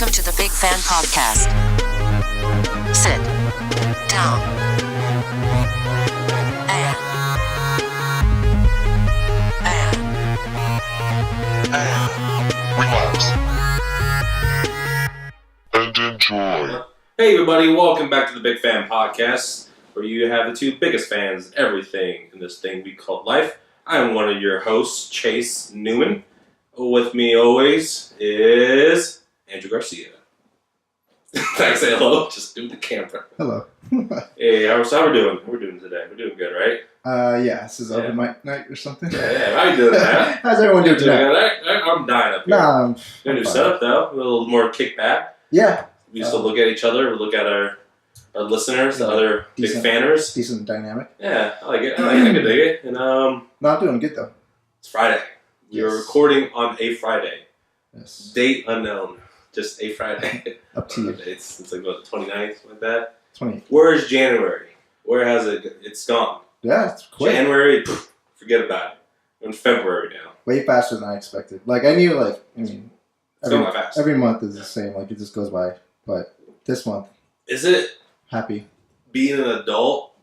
Welcome to the Big Fan Podcast. Sit down. Relax. And enjoy. Hey everybody, welcome back to the Big Fan Podcast, where you have the two biggest fans of everything in this thing we call life. I'm one of your hosts, Chase Newman. With me always is Andrew Garcia. Thanks, say hello. Just do the camera. Hello. Hey, how we doing? We're doing today. We're doing good, right? Yeah, this is open mic night or something. Yeah. How you doing, man? How's everyone doing tonight? I'm dying up here. Nah, I'm Got a new fine. setup though. A little more kickback. Yeah. We used to look at each other. We look at our listeners, the other decent, big fanners. Decent dynamic. Yeah, I like it. I can dig it. And Not doing good though. it's Friday. You're Yes. recording on a Friday. Yes. Date unknown. Just a Friday. Up to you. It's like what, the 29th, something like that. 20. Where is January? Where has it? It's gone. Yeah, it's quick. January, forget about it. We're in February now. Way faster than I expected. Like I knew, It's going by fast. every month is the same. Like it just goes by. But this month, Is it happy. being an adult?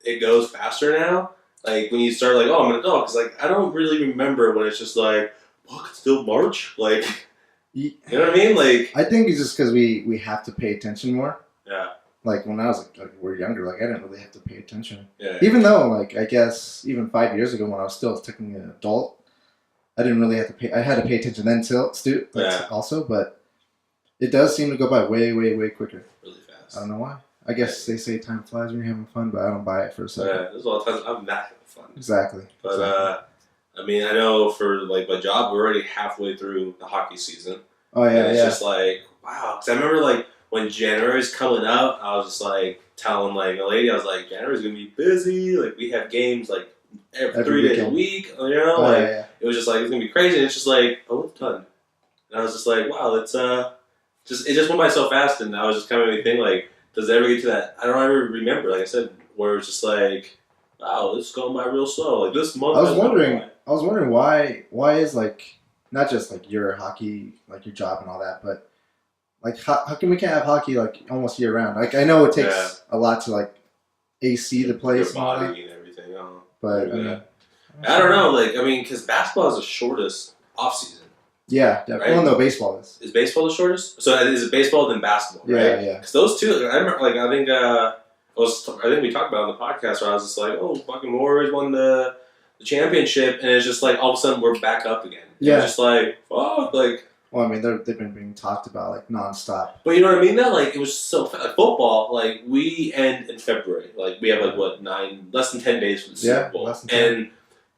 It goes faster now. Like when you start, like, oh, I'm an adult, because like I don't really remember when it's just like, fuck, it's still March. Like, you know what I mean? Like, I think it's just because we have to pay attention more. yeah, Like when I was like we were younger, like I didn't really have to pay attention. yeah. Even though, like, I guess even 5 years ago when I was still technically an adult, I didn't really have to pay. I had to pay attention then, Yeah. also, but it does seem to go by way, way, way quicker. Really fast. I don't know why. I guess they say time flies when you're having fun, but I don't buy it for a second. Yeah, there's a lot of times I'm not having fun. Exactly. But Exactly. I mean, I know for like my job, we're already halfway through the hockey season. Oh And yeah, it's yeah. just like, wow. Because I remember like when January's coming up, I was just like telling like a lady, I was like, January's gonna be busy. Like we have games like every 3 days a weekend. week. You know, Oh, like yeah. it was just like it's gonna be crazy. And it's just like, oh, it's done. And I was just like, wow, it's it just went by so fast. And I was just kind of thinking like, does it ever get to that? I don't ever remember. Like I said, where it's just like, wow, it's going by real slow. Like this month. I was has gone wondering. by. I was wondering why is like not just like your hockey, like your job and all that, but like how come we can't have hockey like almost year round? Like I know it takes Yeah. a lot to like AC the place, Your and all that, body and everything. but I Yeah. mean, I don't know. Like I mean, because basketball is the shortest off season. Yeah, definitely. Right? Well, no, baseball is. Is baseball the shortest? So is it baseball then basketball? Yeah, Right? yeah. Because those two, I remember. Like I think we talked about it on the podcast where I was just like, oh, fucking Warriors won the championship, and it's just like all of a sudden we're back up again. Yeah. It's just like fuck, like. Well, I mean, they've been being talked about like nonstop. But you know what I mean? Though, like it was so like, football. Like we end in February. Like we have like what less than 10 days for the Super Bowl, less than 10. and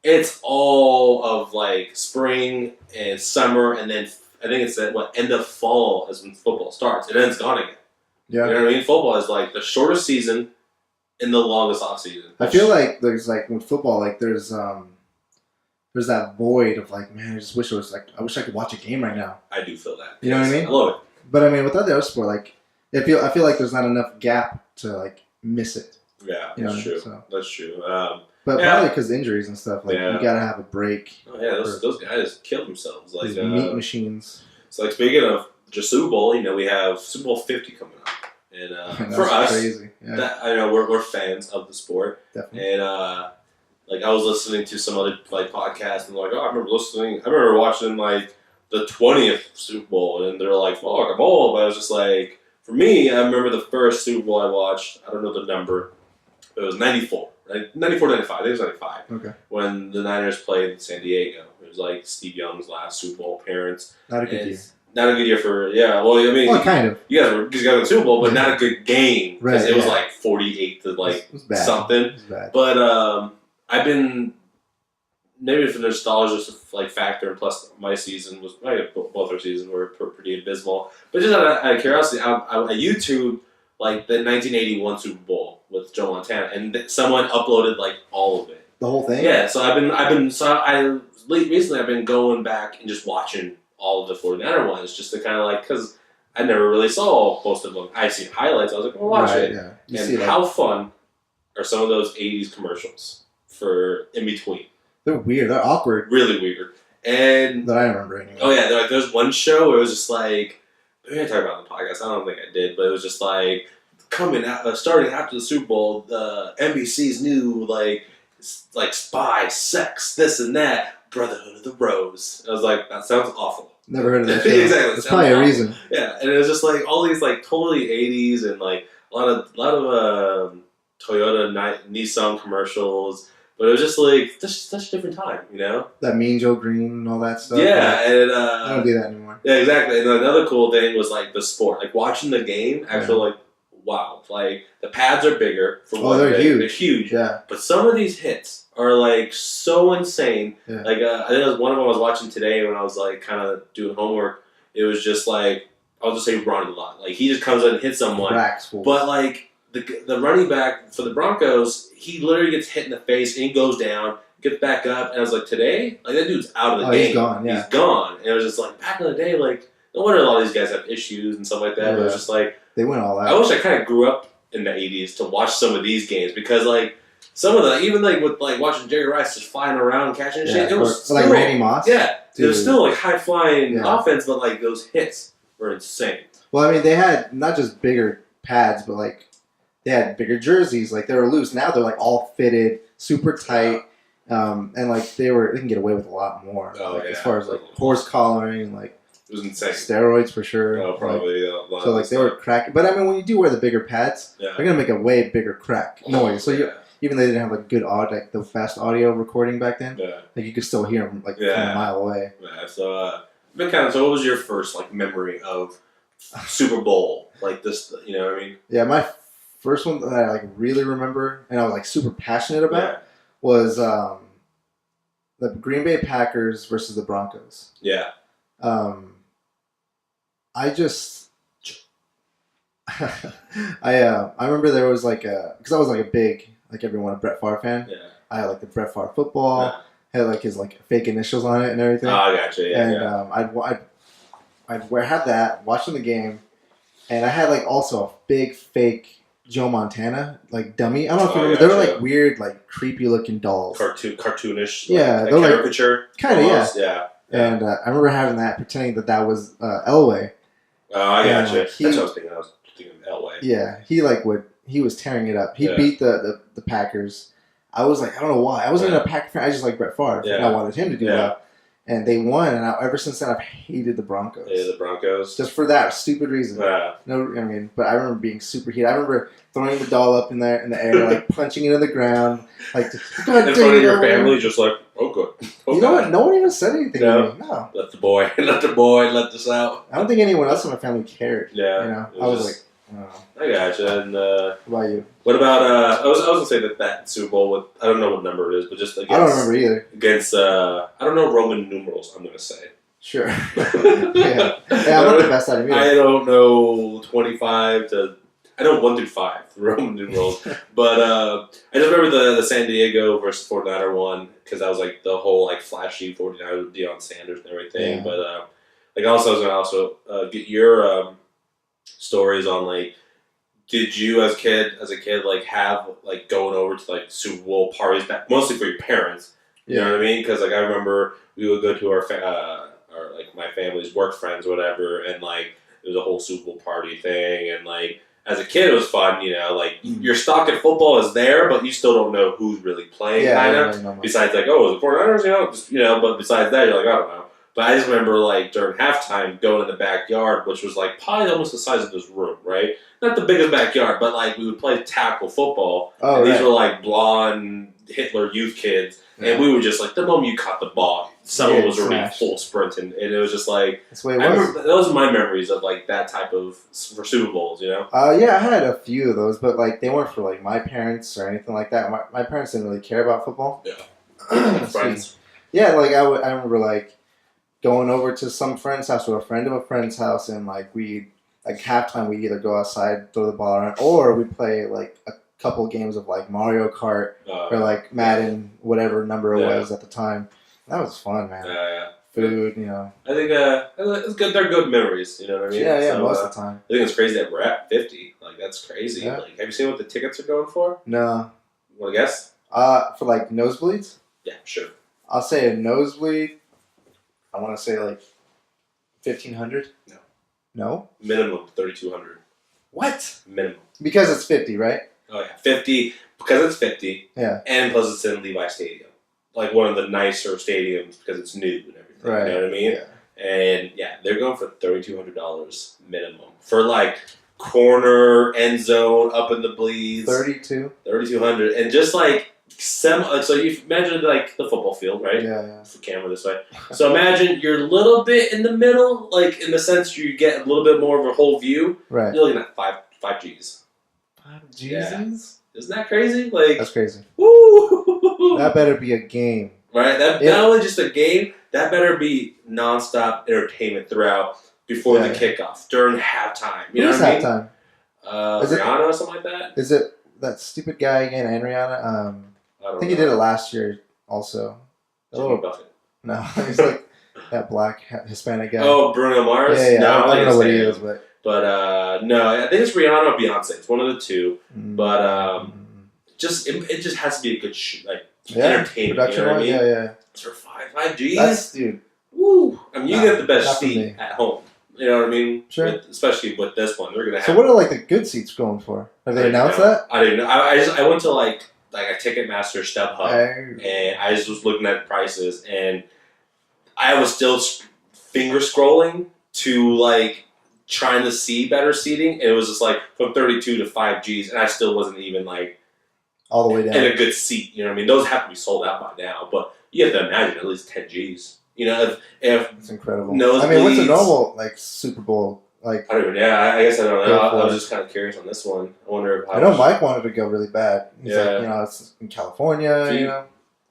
it's all of like spring and summer, and then I think it's at end of fall is when football starts, and then it's gone again. Yeah, You know what I mean? Football is like the shortest season and the longest off season. I feel like there's like with football, like there's that void of like, man, I just wish it was like I wish I could watch a game right now. I do feel that. You know what I mean? I love it. But I mean, with other sport, like I feel like there's not enough gap to like miss it. Yeah, You know, that's true. so. That's true. But Yeah. probably because injuries and stuff, like Yeah. you gotta have a break. Oh yeah, those guys killed themselves. Like These meat machines. it's like speaking of just Super Bowl, you know, we have Super Bowl 50 coming up, and That's for us, crazy. Yeah, that, I know we're fans of the sport, definitely. and like I was listening to some other like podcast, and like, oh, I remember watching like the 20th Super Bowl, and they're like, fuck, I'm old, but I was just like, for me, I remember the first Super Bowl I watched. I don't know the number, but it was 94, right? 94, 95. I think it was 95. Okay, When the Niners played San Diego. It was like Steve Young's last Super Bowl appearance. not a good And year. Not a good year for, yeah, well, I mean, Well, kind of. you guys were in the Super Bowl, but not a good game. Because Right, it was yeah. like 48 to like It was bad. something. It was bad. But I've been, maybe for nostalgia like factor, and plus my season was, both our seasons were pretty abysmal. But just out of curiosity, I YouTube like the 1981 Super Bowl with Joe Montana, and someone uploaded like all of it. The whole thing. Yeah, so recently I've been going back and just watching all of the 49er ones just to kind of like, because I never really saw most of them. I've seen highlights. I was like, well, watch Right, it. yeah. You And see, like, how fun are some of those 80s commercials for in between? they're weird. They're awkward. Really weird. And That I remember anyway. oh yeah, there's one show where it was just like we didn't talk about it on the podcast. I don't think I did, but it was just like coming out, starting after the Super Bowl, NBC's new like spy, sex, this and that, Brotherhood of the Rose. I was like, that sounds awful. Never heard of that show. Exactly. There's probably a reason. Yeah, and it was just like all these like totally 80s and like a lot of Toyota, Nissan commercials. But it was just like such a different time, you know? That Mean Joe Green and all that stuff. Yeah, and I don't do that anymore. Yeah, exactly. And another cool thing was like the sport, like watching the game. Actually, like wow, like the pads are bigger for one they're thing. huge. They're huge. Yeah. But some of these hits are like so insane. Yeah. Like I think it was one of them I was watching today when I was like kind of doing homework. It was just like I'll just say run a lot. Like he just comes in and hits someone. But like the running back for the Broncos, he literally gets hit in the face and he goes down, gets back up, and I was like, today, like that dude's out of the game. He's gone. Yeah. He's gone. And it was just like back in the day, like no wonder a lot of these guys have issues and stuff like that. Yeah. But it was just like they went all out. I wish I kind of grew up in the '80s to watch some of these games because like some of the even like with like watching Jerry Rice just flying around and catching shit. It was still, like Randy Moss. Yeah, Dude. it was still like high flying offense, but like those hits were insane. Well, I mean, they had not just bigger pads, but like they had bigger jerseys. Like they were loose. Now they're like all fitted, super tight, and like they can get away with a lot more. Oh, like, as far as like horse collaring, like it was insane. Steroids for sure. Oh, probably. Like, so like they were cracking. But I mean, when you do wear the bigger pads, they're gonna make a way bigger crack noise. So even though they didn't have like good audio, like the fast audio recording back then, like you could still hear them like from a mile away. Yeah. So, so what was your first like memory of Super Bowl like this? You know what I mean? Yeah, my first one that I like really remember and I was like super passionate about was the Green Bay Packers versus the Broncos. Yeah. I just I remember there was like because I was like a big like everyone a Brett Favre fan. Yeah. I had like the Brett Favre football. Had like his like fake initials on it and everything. Oh, I gotcha. Yeah. And I'd have that watching the game, and I had like also a big fake Joe Montana like dummy. I don't know if you remember. They were like weird, like creepy looking dolls. Cartoonish. Yeah, like they're like caricature. Kind of, yeah. Yeah. And I remember having that, pretending that was Elway. Oh, I gotcha. That's what I was thinking. I was thinking of Elway. Yeah, he was tearing it up. He beat the Packers. I was like, I don't know why. I wasn't even a Packer fan. I just like Brett Favre. And I wanted him to do well. And they won, and ever since then, I've hated the Broncos. Yeah, the Broncos. Just for that stupid reason. Yeah. No, I mean, but I remember being super heated. I remember throwing the doll up in the air, like punching it in the ground, like go ahead, in front of your family, just like, oh good. Oh, you know what? No one even said anything to me. No. Let the boy let this out. I don't think anyone else in my family cared. Yeah. You know, I was like, oh. I gotcha. And what about you? What about I was gonna say that Super Bowl with I don't know what number it is, but just against, I don't remember either. Against I don't know Roman numerals. I'm gonna say. Sure. yeah. I'm not the best at it either. I don't know 25 to. I know 1 through 5 Roman numerals, but I just remember the San Diego versus 49er one because that was like the whole like flashy 49er with Deion Sanders and everything. Yeah. But like I was gonna get your stories on like. Did you, as a kid, like have like going over to like Super Bowl parties, mostly for your parents? You know what I mean? Because like I remember we would go to our like my family's work friends, or whatever, and like there was a whole Super Bowl party thing, and like as a kid it was fun. You know, like your stock in football is there, but you still don't know who's really playing. Kind of. Besides, like, oh, is it 49ers? You know, but besides that, you're like, I don't know. But I just remember, like, during halftime, going in the backyard, which was, like, probably almost the size of this room, right? Not the biggest backyard, but, like, we would play tackle football. Oh, and these were, like, blonde Hitler youth kids. Yeah. And we were just, like, the moment you caught the ball, someone was already full sprinting. And it was just, like, that's the way it was. Those are my memories of, like, that type of, for Super Bowls, you know? Yeah, I had a few of those, but, like, they weren't for, like, my parents or anything like that. My parents didn't really care about football. Yeah. Friends. Yeah, like, I remember, like, going over to some friend's house or a friend of a friend's house, and like halftime we either go outside, throw the ball around, or we play like a couple games of like Mario Kart or like Madden, whatever number it was at the time. That was fun, man. Food, you know. I think it's good. They're good memories. You know what I mean? Yeah, so, most of the time. I think it's crazy that we're at 50. Like that's crazy. Yeah. Like, have you seen what the tickets are going for? No. You want to guess? For like nosebleeds. Yeah, sure. I'll say a nosebleed. I want to say like $1,500. No. No. Minimum 3,200. What? Minimum. Because it's 50, right? Oh yeah, 50 because it's 50. Yeah. And plus it's in Levi Stadium, like one of the nicer stadiums because it's new and everything. Right. You know what I mean? Yeah. And yeah, they're going for $3,200 minimum for like corner end zone up in the bleeds. 3,200, and just like so you imagine like the football field, right? Yeah. It's the camera this way. So imagine you're a little bit in the middle, like in the sense you get a little bit more of a whole view. Right. You're looking at five G's. 5 G's? Yeah. Isn't that crazy? Like That's crazy. Woo! That better be a game. Right? That not only just a game, that better be nonstop entertainment throughout before the kickoff, during halftime. You know what I mean? Halftime? Rihanna or something like that? Is it that stupid guy again, and Rihanna? I think he did it last year also. Jimmy Buffett. No, he's like that black Hispanic guy. Oh, Bruno Mars? Yeah. No, I don't know what he is, but... But no, I think it's Rihanna or Beyonce. It's one of the two. But just it just has to be a good entertainment. Production, you know what I mean? Yeah. It's for 5 G's. That's, dude. Woo! I mean, you get the best seat at home. You know what I mean? Sure. Especially with this one, they're gonna have. So what are like the good seats going for? Have they announced that? I didn't know. I went to like a Ticketmaster StubHub, and I just was looking at prices, and I was still finger scrolling to like trying to see better seating, and it was just like from 32 to 5 G's, and I still wasn't even like all the way down in a good seat. You know what I mean? Those have to be sold out by now, but you have to imagine at least 10 G's. You know, if it's incredible. Nosebleeds, I mean, what's a normal like Super Bowl like? I don't even. Yeah, I guess I don't know. I was just kind of curious on this one. I wonder if I know Mike wanted to go really bad. He's like, it's in California.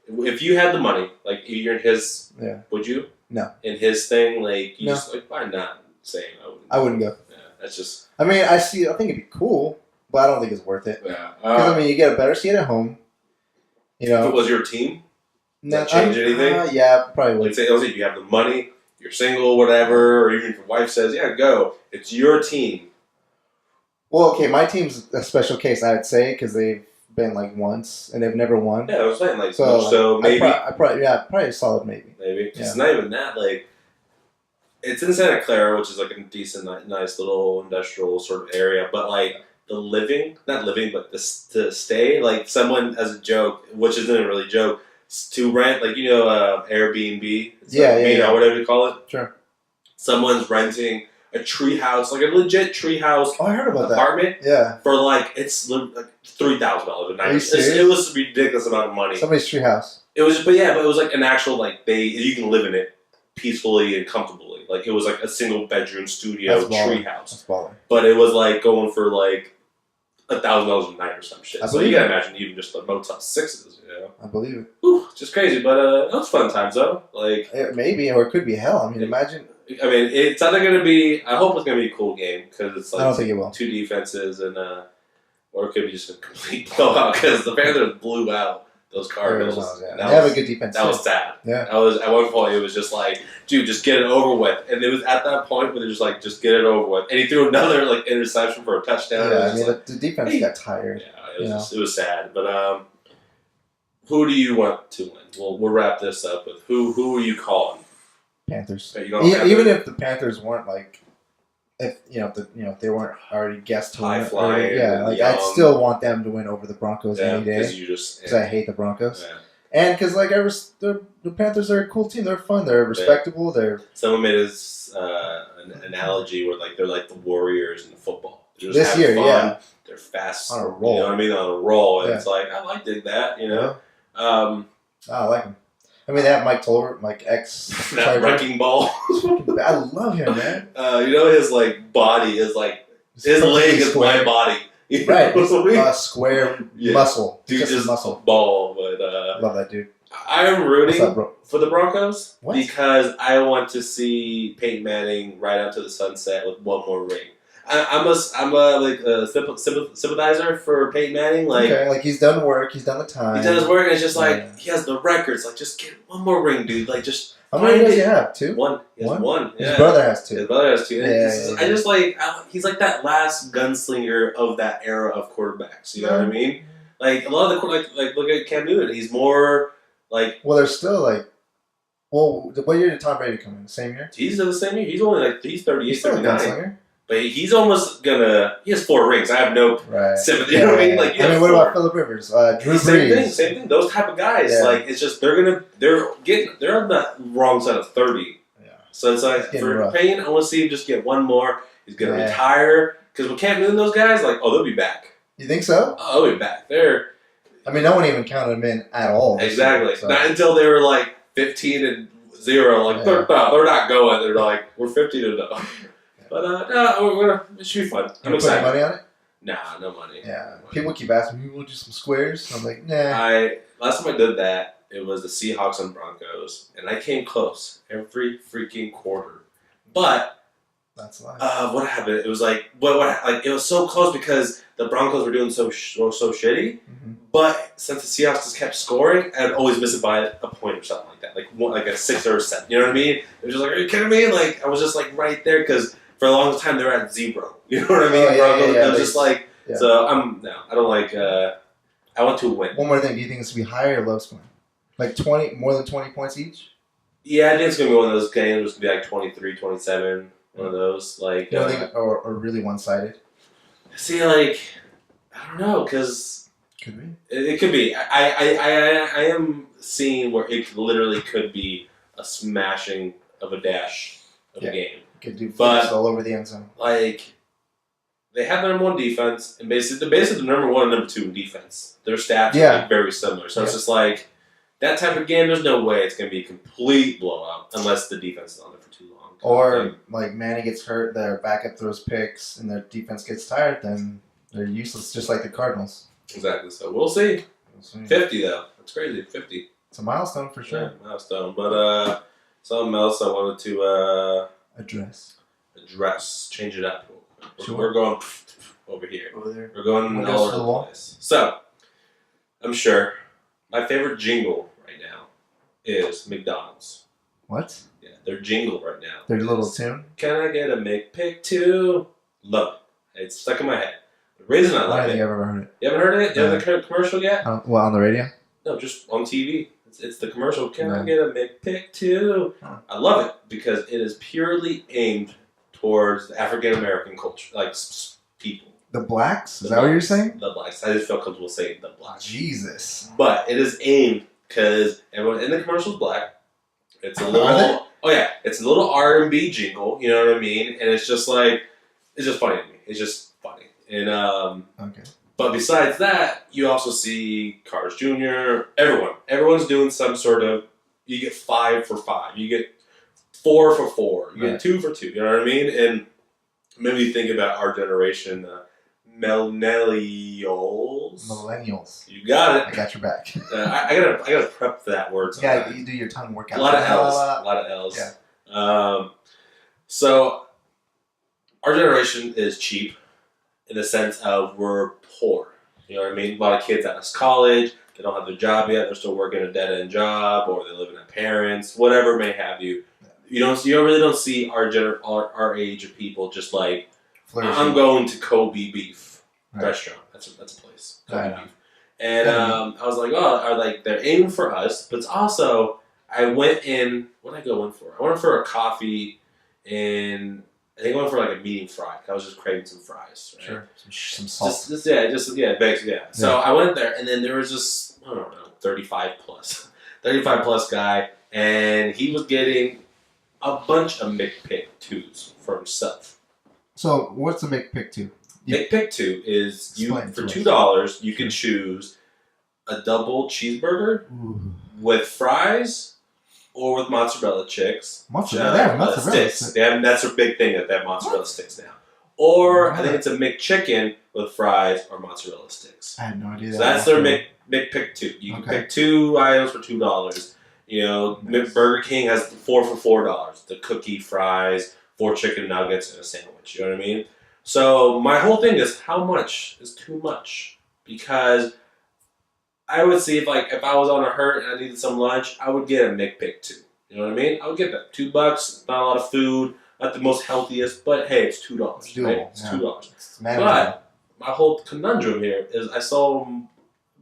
If you had the money, like you're in his, would you? No. In his thing, like you just like why not saying I wouldn't go. Yeah, that's just. I mean, I think it'd be cool, but I don't think it's worth it. Yeah. Because I mean, you get a better seat at home. You know, if it was your team. Does that change anything? Yeah, probably would. Like say, you have the money, you're single, whatever, or even if your wife says, "Yeah, go," it's your team. Well, okay, my team's a special case, I would say, because they've been like once and they've never won. Yeah, I was saying like so maybe. Probably a solid maybe. Maybe it's not even that like. It's in Santa Clara, which is like a decent, nice little industrial sort of area, but like. Not living, but to stay, like someone as a joke, which isn't a really joke, to rent, like, Airbnb. Or whatever you call it. Sure. Someone's renting a tree house, like a legit tree house. Oh, I heard about apartment. That. Yeah. For like, it's like $3,000 a night. It was a ridiculous amount of money. Somebody's tree house. It was, but it was like an actual, like, you can live in it peacefully and comfortably. Like, it was like a single bedroom studio tree house. That's baller. But it was like going for like, $1,000 a night or some shit. So you gotta imagine even just the Motel 6s, I believe it. Ooh, just crazy, but it was fun times though. Like maybe, or it could be hell. I mean, imagine. I mean, it's either gonna be. I hope it's gonna be a cool game because it's like I don't think it will. 2 defenses and or it could be just a complete blowout because the Panthers blew out those Cardinals. They have a good defense. That was sad. Yeah. That was at one point. It was just like, dude, just get it over with. And it was at that point where they're just like, just get it over with. And he threw another like interception for a touchdown. Yeah, I mean, the defense got tired. Yeah, it was sad. But who do you want to win? We'll wrap this up with who are you calling? Panthers. Panthers? Even if the Panthers weren't like, if they weren't already guessed to high flying, I'd still want them to win over the Broncos any day. Because I hate the Broncos, and because the Panthers are a cool team. They're fun. They're respectable. Someone made an analogy where like they're like the Warriors in the football. They're just this year, fun. They're fast on a roll. You know what I mean? On a roll, and it's like I dig that. I like him. I mean, they have Mike Tolbert, Mike X. That wrecking ball. I love him, man. His like body is like his leg is my body. Right, square muscle. Dude, just muscle ball. But love that dude. I am rooting up, for the Broncos because I want to see Peyton Manning ride out to the sunset with one more ring. I'm a sympathizer for Peyton Manning. Like he's done work, he's done the time. He's done his work, and it's just like he has the records. Like, just get one more ring, dude. Like, just how many does he have? 2? One. He has one. His brother has 2. His brother has 2. Yeah. I just he's like that last gunslinger of that era of quarterbacks. You know what I mean? Like a lot of the look at Cam Newton. He's more like. Well, they're still like. Well, what year did Tom Brady come in? The same year? He's the same year. He's only like he's 38, He's still a 39. gunslinger. But he's almost gonna. He has 4 rings. I have no Right. sympathy. You know what I mean? Like, you have what 4. about Phillip Rivers? Drew Brees. Same thing. Those type of guys. Yeah. Like, it's just they're on the wrong side of 30. Yeah. So it's like getting for rough. Payne, I want to see him just get one more. He's gonna Yeah. retire because with Cam Newton, those guys like, they'll be back. You think so? Oh, they'll be back. They're I mean, no one even counted him in at all. this exactly year, so. not until they were like 15-0. Like Yeah. they're not going. They're like we're 50-0. But no, it should be fun. I'm You putting excited. money on it? Nah, no money. Yeah. People keep asking me, "We'll do some squares." I'm like, nah. Last time I did that, it was the Seahawks and Broncos, and I came close every freaking quarter. But That's life. what happened? It was like like it was so close because the Broncos were doing so shitty. Mm-hmm. But since the Seahawks just kept scoring, I'd always miss it by a point or something like that, like a 6 or a 7. You know what I mean? It was just like, are you kidding me? Like I was just like right there because for a long time they were at 0. You know what I mean? Oh, yeah, Broncos, yeah, I was just like, yeah. so I don't like. I want to win. One more thing. Do you think it's going to be higher or low scoring? Like more than 20 points each? Yeah, I think it's gonna be one of those games. It's gonna be like 23, 27. One of those like. You don't think, or really one-sided? See, like, I don't know, because Could be. it could be. I am seeing where it literally could be a smashing of a dash of a game. Could do But- flips all over the end zone. Like, they have the number 1 defense, and basically the number 1 and number 2 in defense. Their stats are like very similar, so it's just like that type of game. There's no way it's gonna be a complete blowout unless the defense is on it for too long. Or, like, Manny gets hurt, their backup throws picks, and their defense gets tired, then they're useless, just like the Cardinals. Exactly. So we'll see. We'll see. 50 though. That's crazy. 50. It's a milestone for sure. Yeah, milestone. But something else I wanted to Address. address, change it up. Sure. We're going over here. Over there. We're going We'll go all to over the the wall. place. So, I'm sure my favorite jingle right now is McDonald's. What? Yeah, their jingle right now. Their little is, tune? Can I get a McPick too? Love it. It's stuck in my head. The reason I I don't like think it. I've ever heard it. You haven't heard it? You haven't heard the commercial yet? Well, on the radio? No, just on TV. It's the commercial. Can I No. get a McPick too? Huh. I love it because it is purely aimed towards the African American culture, like people. The blacks? Is The that what you're blacks. saying? The blacks. I just felt comfortable saying the blacks. Jesus. But it is aimed because everyone in the commercial is black. It's a Are little. they? Oh yeah, it's a little R&B jingle. You know what I mean? And it's just like it's just funny to me. It's just funny. And Okay. but besides that, you also see Cars Jr. Everyone's doing some sort of. You get 5 for 5. You get 4 for 4. You Right. get 2 for 2. You know what I mean? And maybe you think about our generation, millennials. Millennials. You got I it. got your back. I gotta prep for that word. Yeah, Sometimes. you do your tongue workout. A lot of L's. A lot of L's. Yeah. So our generation is cheap in the sense of we're poor. You know what I mean? A lot of kids out of college, they don't have their job yet. They're still working a dead end job, or they're living with parents, whatever may have you. You really don't see our age of people just like I'm going to Kobe Beef restaurant. That's a place. Kobe Beef. And I was like, they're aiming for us, but it's also I went in. What did I go in for? I went in for a coffee, and I think I went for like a medium fry. I was just craving some fries. Right? Sure. Some salt. Basically. So I went there, and then there was this, I don't know, 35 plus guy, and he was getting a bunch of McPick 2s for himself. So, what's a McPick 2? McPick 2 is Explain for to us. $2 you can choose a double cheeseburger Ooh. with fries or with mozzarella chicks. Mozzarella? They have mozzarella sticks. That's their big thing, that they have mozzarella sticks now. Or I think it's a McChicken with fries or mozzarella sticks. I had no idea. So that's their McPick 2. You can pick 2 items for $2. You know, Nice. Burger King has 4 for $4. The cookie, fries, 4 chicken nuggets, and a sandwich. You know what I mean? So my whole thing is, how much is too much? Because I would see if I was on a hurt and I needed some lunch, I would get a McPick 2. You know what I mean? I would get that. $2, not a lot of food, not the most healthiest, but hey, it's $2. It's doable, Right? It's yeah. $2. It's manageable. But my whole conundrum here is I saw him,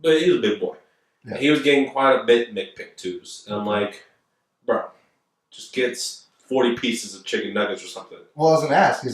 but he was a big boy. Yeah. And he was getting quite a bit McPick 2s. And I'm like, bro, just gets 40 pieces of chicken nuggets or something. Well, I was gonna ask,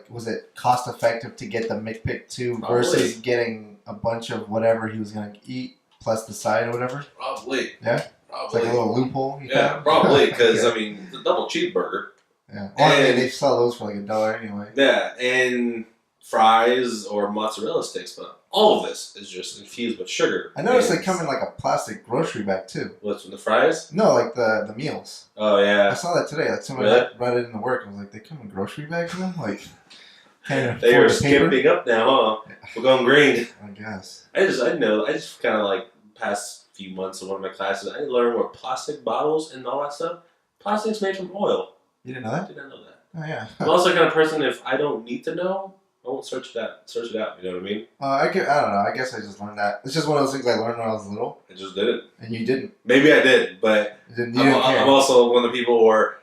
was it cost effective to get the McPick 2 versus getting a bunch of whatever he was gonna eat plus the side or whatever? Probably. Yeah. Probably. It's like a little loophole. Yeah, probably because I mean the double cheeseburger. Yeah. Well, I mean, they sell those for like $1 anyway. Yeah, and fries or mozzarella sticks, but all of this is just infused with sugar. I noticed they come in like a plastic grocery bag too. What's with the fries? No, like the meals. Oh yeah. I saw that today. Like someone Really? brought it in the work. I was like, they come in grocery bags now? Like, can't They afford are the paper? skimping up now, huh? We're going green. I guess. I just kind of like past few months of one of my classes, I learned what plastic bottles and all that stuff. Plastic's made from oil. You didn't know that? I did not know that. Oh yeah. I'm also the kind of person, if I don't need to know, I won't search it out. You know what I mean? I don't know. I guess I just learned that. It's just one of those things I learned when I was little. I just did it. And you didn't. Maybe I did, but You didn't care. I'm also one of the people where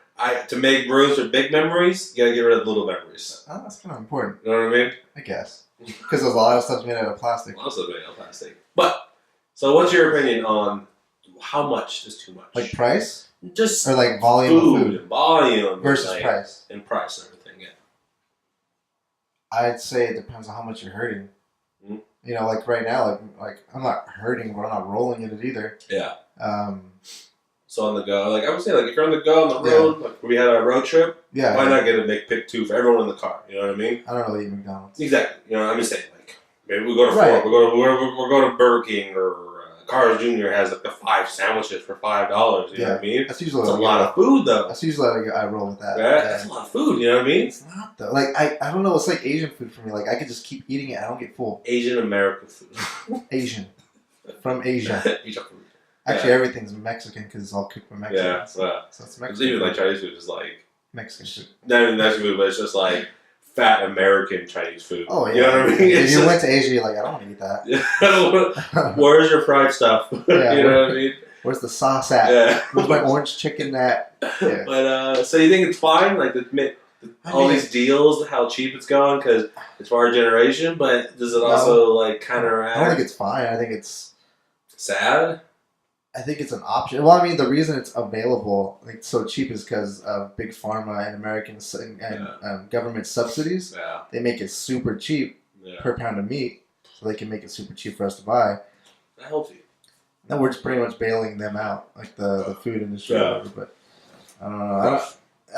to make rooms with big memories, you gotta get rid of the little memories. Oh, that's kind of important. You know what I mean? I guess. Because there's a lot of stuff made out of plastic. Also made out of plastic. But, so what's your opinion on how much is too much? Like price? Just Or like volume of food? and volume. Versus and price. And price and everything, yeah. I'd say it depends on how much you're hurting. Mm-hmm. You know, like right now, like I'm not hurting, but I'm not rolling in it either. Yeah. Um, So on the go, like I would say, like if you're on the go on the road, like we had a road trip, yeah. why not get a big pick two for everyone in the car? You know what I mean? I don't really eat McDonald's. Exactly. You know, I'm just saying, like maybe we go to Right. Ford, we'll go to Burger King or Carl's Jr. has like the 5 sandwiches for $5. You know what I mean? That's usually It's a lot of food though. That's usually I roll with that. Yeah, that's a lot of food. You know what I mean? It's not though. Like I don't know. It's like Asian food for me. Like I could just keep eating it. I don't get full. Asian American food. Asian, from Asia. Asian food. Actually, everything's Mexican because it's all cooked by Mexicans. Yeah. So it's It's Mexican. even like Chinese food is like Mexican food. not even Mexican food, but it's just like fat American Chinese food. Oh yeah. You know what I mean? If It's you just- went to Asia, you're like, I don't want to eat that. Where's your fried stuff? Yeah, You know what I mean? Where's the sauce at? Yeah. Where's my orange chicken at? Yeah. But so you think it's fine, like all these deals, how cheap it's going because it's for our generation. But does it also like counteract? I don't think it's fine. I think it's sad. an option. Well, I mean, the reason it's available like so cheap is because of big pharma and American government subsidies. Yeah. They make it super cheap Yeah. per pound of meat, so they can make it super cheap for us to buy. Healthy. Now we're just pretty much bailing them out, like the food industry. Yeah. Or whatever, but I don't know.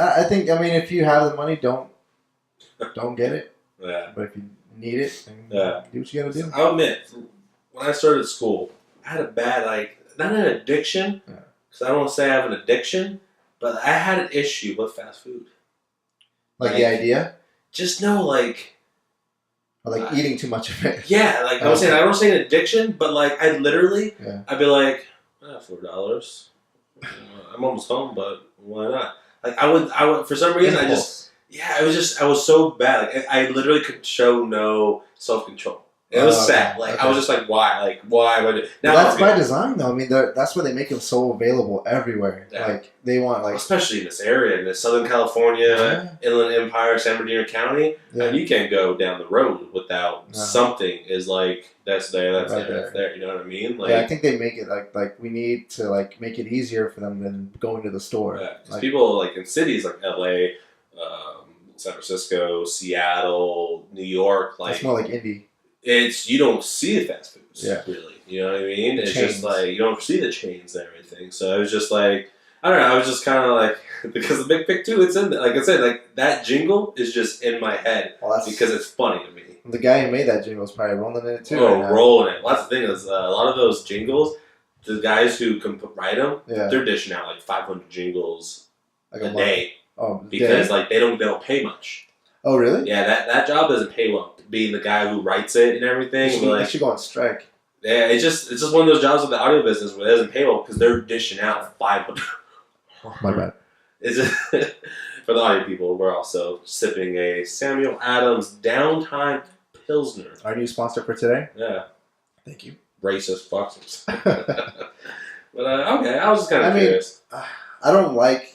I think, I mean, if you have the money, don't get it. Yeah. But if you need it, then Yeah. do what you gotta do. I'll admit, when I started school, I had a bad not an addiction, because I don't want to say I have an addiction, but I had an issue with fast food. Like the idea, Just know, like. or like eating too much of it. Yeah, like I'm saying, I don't say an addiction, but like I literally, I'd be like, $4. I'm almost home, but why not? Like I would for some reason I was so bad. Like I literally could show no self-control. It was sad. Like I was just like, why? Like why would it? Now Well, that's by design, though. I mean, that's why they make them so available everywhere. Yeah. Like they want especially in this area, in Southern California, Inland Empire, San Bernardino County, and you can't go down the road without something is like that's there, that's Right there, that's there. You know what I mean? Like, yeah, I think they make it like we need to like make it easier for them than going to the store. Yeah, 'cause like, people like in cities like LA, San Francisco, Seattle, New York, like it's more like indie. it's you don't see the fast foods, Yeah. really. You know what I mean? It's Chains. just like you don't see the chains and everything. So it was just like I don't know. I was just kind of like because the Big Pick 2, it's in there. Like I said, like that jingle is just in my head because it's funny to me. The guy who made that jingle is probably rolling in it too. Oh, right now. rolling it. Well, that's the thing is a lot of those jingles, the guys who can write them, Yeah. they're dishing out like 500 jingles Like a month. day Oh, because day? like they don't pay much. Oh, really? Yeah, that job doesn't pay well. Being the guy who writes it and everything, They should go on strike. yeah, it's just one of those jobs with the audio business where it doesn't pay well because they're dishing out 500. My bad. It's just, for the audio people, we're also sipping a Samuel Adams Downtime Pilsner. Our new sponsor for today. Yeah, Thank you. racist fuckers. But okay, I was just kind of curious. I don't like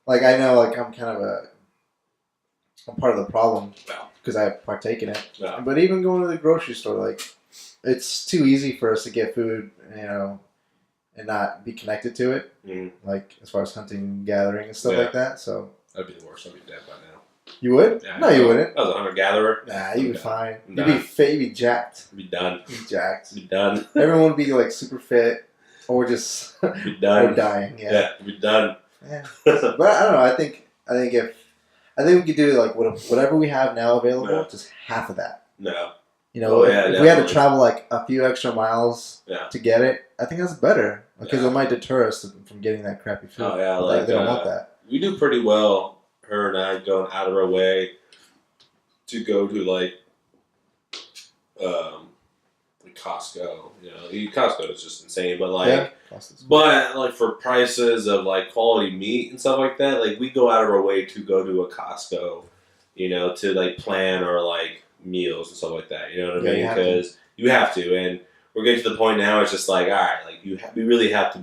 I know I'm kind of I'm part of the problem because I partake in it. No. But even going to the grocery store, it's too easy for us to get food, and not be connected to it, like as far as hunting and gathering and stuff like that. So that'd be the worst. I'd be dead by now. You would? Yeah, no, you wouldn't. I was a hunter-gatherer. Nah, you'd be fine. Nah. You'd be fit. You'd be jacked. You'd be done. You'd be jacked. You'd be done. Everyone would be like super fit, or just be done. or dying. Yeah, you'd be done. Yeah. But I don't know. I think we could do like whatever we have now available, just half of that. No. You know, if we had to travel like a few extra miles to get it, I think that's better because it might deter us from getting that crappy food. Oh yeah, like they don't want that. We do pretty well. Her and I going out of our way to go to like Costco. You know, Costco is just insane, but for prices of like quality meat and stuff like that, like we go out of our way to go to a Costco, you know, to like plan our like meals and stuff like that. You know what I mean? Because you have to, and we're getting to the point now. It's just like, all right, like we really have to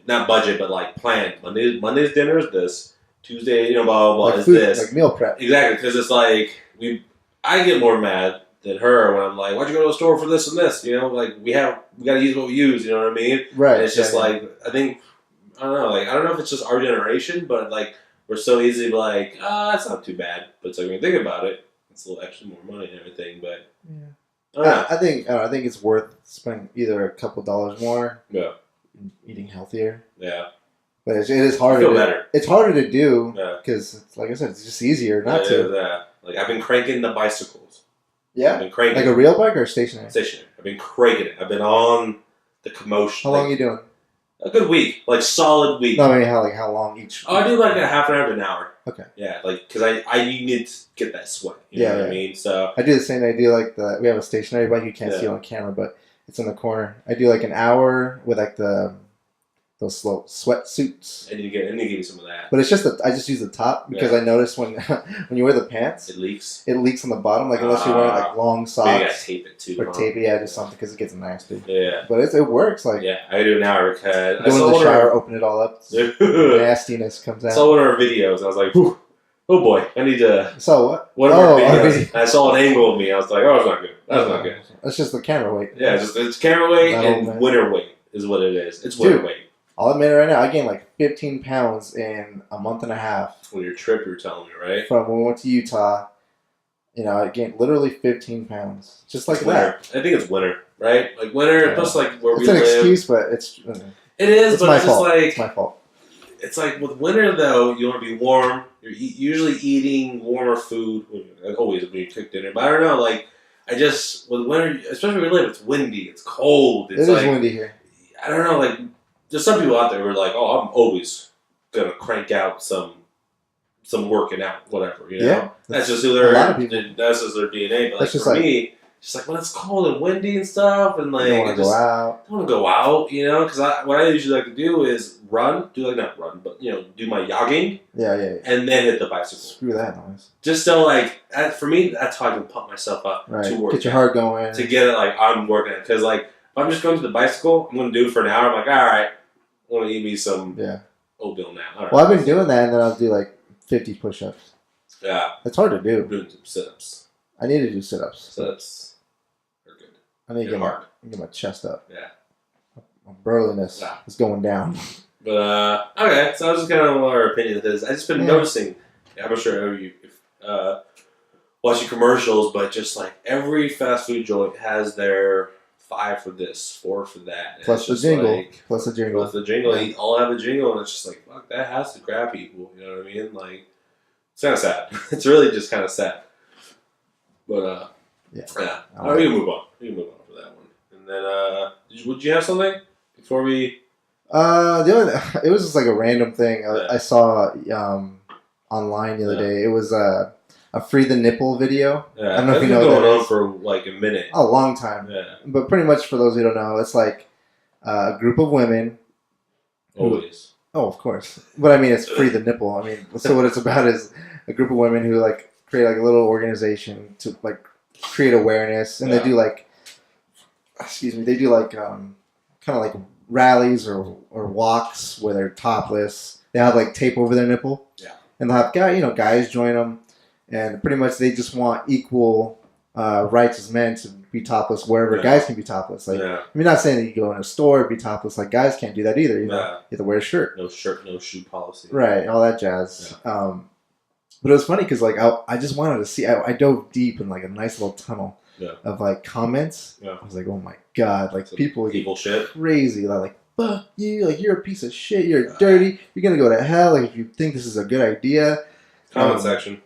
not budget, but like plan. Monday's dinner is this. Tuesday, you know, blah blah blah, like is food, this like meal prep? Exactly, because it's like I get more mad than her when I'm like, why'd you go to the store for this and this? You know, like we got to use what we use. You know what I mean? Right. And it's just like I don't know if it's just our generation, but like we're so easy to be like, it's not too bad. But it's like when you think about it, it's a little extra more money and everything. But I think it's worth spending either a couple dollars more. Yeah. Eating healthier. Yeah. But it is harder. Better. It's harder to do because, like I said, it's just easier not to. Yeah. Like I've been cranking the bicycles. Yeah. I've been cranking. Like a real bike or stationary? Stationary. I've been cranking it. I've been on the commotion. How long are you doing? A good week, like solid week. No, I mean how long each? Oh, I do like a half an hour to an hour. Okay. Yeah, like because I need to get that sweat. You know what I mean? So I do the same. I do like we have a stationary bike. You can't see it on camera, but it's in the corner. I do like an hour with like those slow sweatsuits. I need to give you some of that. But it's just I just use the top because I notice when you wear the pants, it leaks. It leaks on the bottom, like unless you're wearing like long socks. Maybe I gotta tape it too. Or tape it, just something because it gets nasty. Yeah. But it works. Like I do an hour because I go in the shower, open it all up, nastiness comes out. I saw one of our videos. I was like, whew, oh boy, I need to. So what? One of our videos. I saw an angle of me. I was like, oh, it's not good. That's not good. That's just the camera weight. Yeah, it's camera weight and winter weight is what it is. It's winter weight. I'll admit it right now, I gained like 15 pounds in a month and a half. On your trip, you were telling me, right? From when we went to Utah, I gained literally 15 pounds. Just like that. I think it's winter, right? Like winter, plus like where we live. It's an excuse, but it's... It is, but it's just like... It's my fault. It's like with winter, though, you want to be warm. You're usually eating warmer food. Always when you cook dinner. But I don't know, like... with winter, especially where we live, it's windy, it's cold. It's like, windy here. I don't know, like... There's some people out there who are like, oh, I'm always going to crank out some working out, whatever, you know? Yeah. That's just who they're, that's just their DNA. But like for me, just like when it's cold and windy and stuff, and like, you don't want to go out. I want to go out, you know? Because what I usually like to do is not run, but, do my jogging. Yeah. And then hit the bicycle. Screw that noise. Just so, for me, that's how I can pump myself up to work. Get your heart going. To get it, I'm working it. Because, if I'm just going to the bicycle, I'm going to do it for an hour. I'm like, all right. I want to eat me some oatmeal now. Right. Well, I've been doing that, and then I'll do 50 push-ups. Yeah. It's hard to do. I'm doing some sit-ups. I need to do sit-ups. Sit-ups are good. I need to get my chest up. Yeah. My burliness is going down. But, okay, so I was just kind of our opinion of this. I've just been noticing, I'm not sure if watching commercials, but just every fast food joint has their... 5 for this, 4 for that. Plus the jingle. Plus the jingle. They all have a jingle, and it's just fuck, that has to grab people. You know what I mean? It's kind of sad. It's really just kind of sad. But, yeah. Right. We can move on. We can move on for that one. And then, would you have something before we... it was just a random thing I saw online the other day. It was a free the nipple video. Yeah, I don't know if you know what that is. On for a minute. A long time. Yeah. But pretty much for those who don't know, it's a group of women. Always. Of course. But I mean, it's free the nipple. I mean, so what it's about is a group of women who create a little organization to create awareness, and they do they do kind of rallies or walks where they're topless. They have tape over their nipple. Yeah. And they'll have guys join them. And pretty much they just want equal rights as men to be topless wherever Yeah. guys can be topless. Like, Yeah. I mean, not saying that you go in a store and be topless. Like, guys can't do that either. You know, Yeah. you have to wear a shirt. No shirt, no shoe policy. Right, all that jazz. But it was funny because like I just wanted to see. I dove deep in like a nice little tunnel of like comments. Yeah. I was like, oh my god, like Some people people shit. crazy. They're like, fuck you, like you're a piece of shit. You're dirty. You're gonna go to hell. Like if you think this is a good idea. Comment section.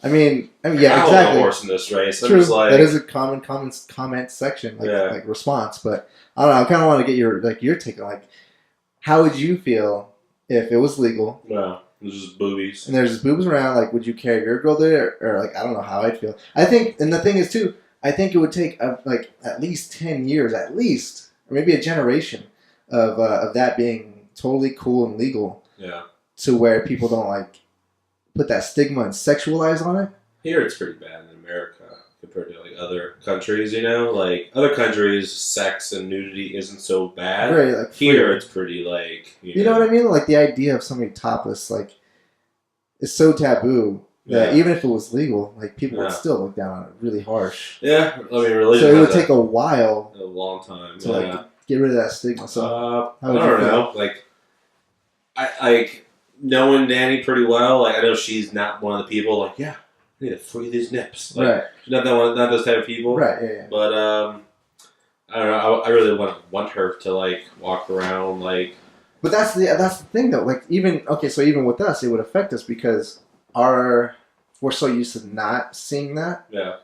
I mean, yeah, I'll exactly. go horse in this race. I'm True, just like, that is a common comment section, like response. But I don't know. I kind of want to get your take on like, how would you feel if it was legal? no, it's just boobies. And there's just boobs around. Like, would you carry your girl there, or like I don't know how I'd feel. I think, and the thing is too, I think it would take like at least 10 years, or maybe a generation of that being totally cool and legal. Yeah. To where people don't like put that stigma and sexualize on it. Here it's pretty bad in America compared to like other countries, you know? Like other countries, sex and nudity isn't so bad. Right, like here free. it's pretty like you know what I mean? Like the idea of somebody topless, like, is so taboo that even if it was legal, like people would still look down on it really harsh. Yeah, I mean religion. So it would take a while, a long time to like get rid of that stigma. So I don't know. Like I knowing Nanny pretty well, like I know she's not one of the people like, yeah, I need to free these nips. Like, right. She's not that one, not those type of people. Right. Yeah. But I don't know. I really want her to like walk around like. But that's the thing though. Like even even with us, it would affect us because we're so used to not seeing that. Yeah.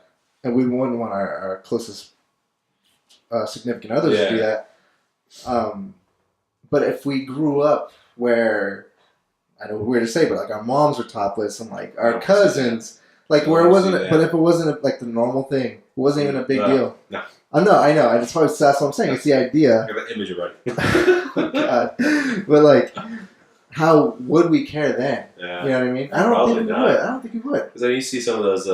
And we wouldn't want our closest significant others to do that. But if we grew up where, I know weird to say, but like our moms were topless and like our cousins, like where it wasn't, but if it wasn't like the normal thing, it wasn't even a big deal. No. I know. That's what I'm saying. It's the idea. I got the image right. Oh, God. But like, how would we care then? Yeah. You know what I mean? I don't think we would. Because then you see some of those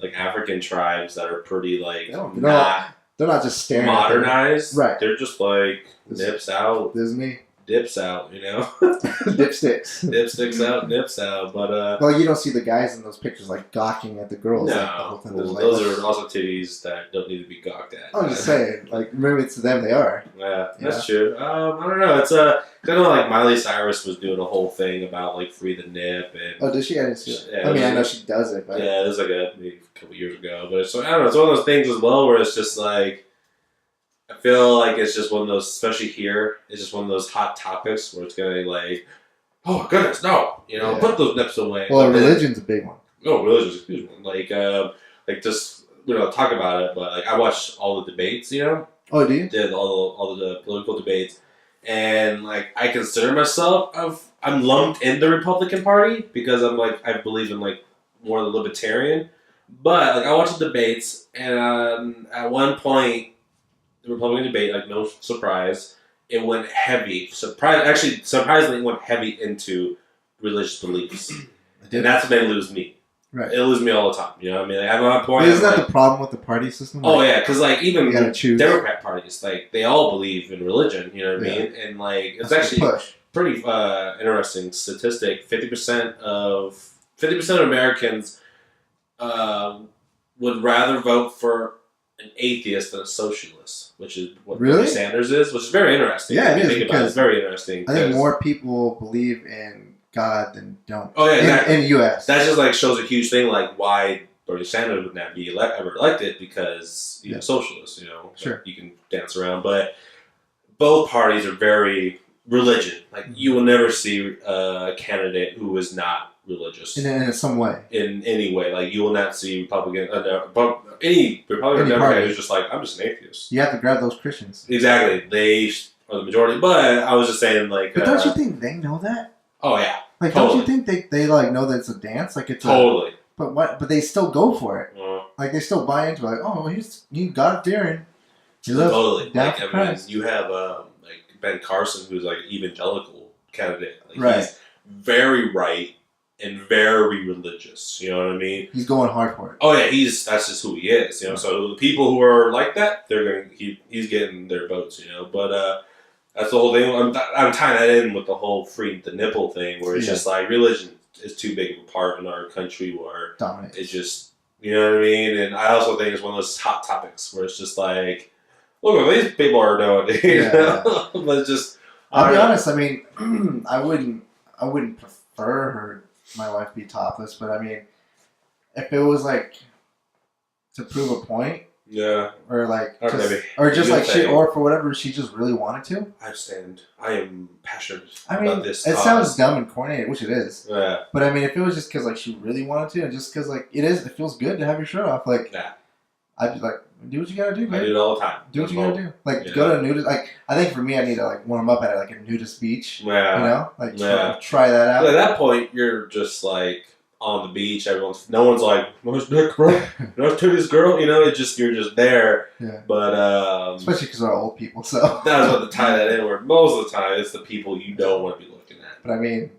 like African tribes that are pretty like they're not just staring modernized. Right. They're just like nips out. Disney. Dips out, you know? Dipsticks. Dipsticks out, nips out. But well, you don't see the guys in those pictures like gawking at the girls. No, like, those are also titties that don't need to be gawked at. I'm just saying, like maybe it's to them they are. Yeah, that's true. I don't know. It's kind of like Miley Cyrus was doing a whole thing about like free the nip and. Oh, did she? I didn't see it. Yeah, I mean, I know she does it, but yeah, it was like maybe a couple years ago. But it's I don't know. It's one of those things as well where it's just like. I feel like it's just one of those, especially here, it's just one of those hot topics where it's going to be like, oh, goodness, no. You know, put those nips away. Well, religion's a big one. No, religion's a huge one. Like just, talk about it, but like I watched all the debates, you know? Oh, do you? Did all the political debates. And like I consider myself, I'm lumped in the Republican Party because I'm like, I believe in like more the libertarian. But like I watched the debates and at one point, the Republican debate, like no surprise, it went heavy. Surprisingly, it went heavy into religious beliefs, and that's when they lose me. Right, they lose me all the time. You know what I mean? Like, I'm on point. Isn't that the problem with the party system? Oh yeah, because like even Democrat parties, like they all believe in religion. You know what I mean? And like it's actually pretty interesting statistic. 50% of Americans would rather vote for an atheist than a socialist, which is what Bernie Sanders is, which is very interesting. Yeah, it is. Think about it. It's very interesting. I think more people believe in God than don't. Oh yeah, in the U.S. That just like shows a huge thing, like why Bernie Sanders would not be ever elected because he's a socialist. You know, sure, you can dance around, but both parties are very religion. Like you will never see a candidate who is not religious in some way, in any way. Like you will not see any Republican Democrat who's just like, I'm just an atheist. You have to grab those Christians. Exactly, they are the majority. But I was just saying, like, but don't you think they know that? Oh yeah, like don't you think they like know that it's a dance? Like it's totally. But they still go for it. Like they still buy into it. Like, oh, he's God fearing. Totally. Like I mean, you have like Ben Carson, who's like evangelical candidate. Like, he's very right. And very religious, you know what I mean? He's going hard for it. Oh yeah, that's just who he is, you know. So the people who are like that, he's getting their votes, you know. But that's the whole thing. I'm tying that in with the whole free the nipple thing, where it's just like religion is too big of a part in our country, where dominates. It's just You know what I mean? And I also think it's one of those hot topics where it's just like, look what these people are doing. You know? But it's just, I'll be honest. I mean, I wouldn't prefer my wife be topless, but I mean, if it was like to prove a point, yeah, or like, or just, maybe, or just like she, or for whatever she just really wanted to. I am passionate I mean, about this. It sounds dumb and corny, which it is. Yeah. But I mean, if it was just because like she really wanted to, and just because like it feels good to have your shirt off. Like, yeah. I'd be like, do what you gotta do, man. I do it all the time. Do what you gotta do. Like, go to a nudist. Like, I think for me, I need to like warm up at like a nudist beach. Yeah. You know, like try that out. But at that point, you're just like on the beach. No one's like, "Nice dick, bro. Nice titties, girl." You know, you're just there. Yeah. But especially because we're old people, so that was about to tie that in. Where most of the time, it's the people you don't want to be looking at. But I mean,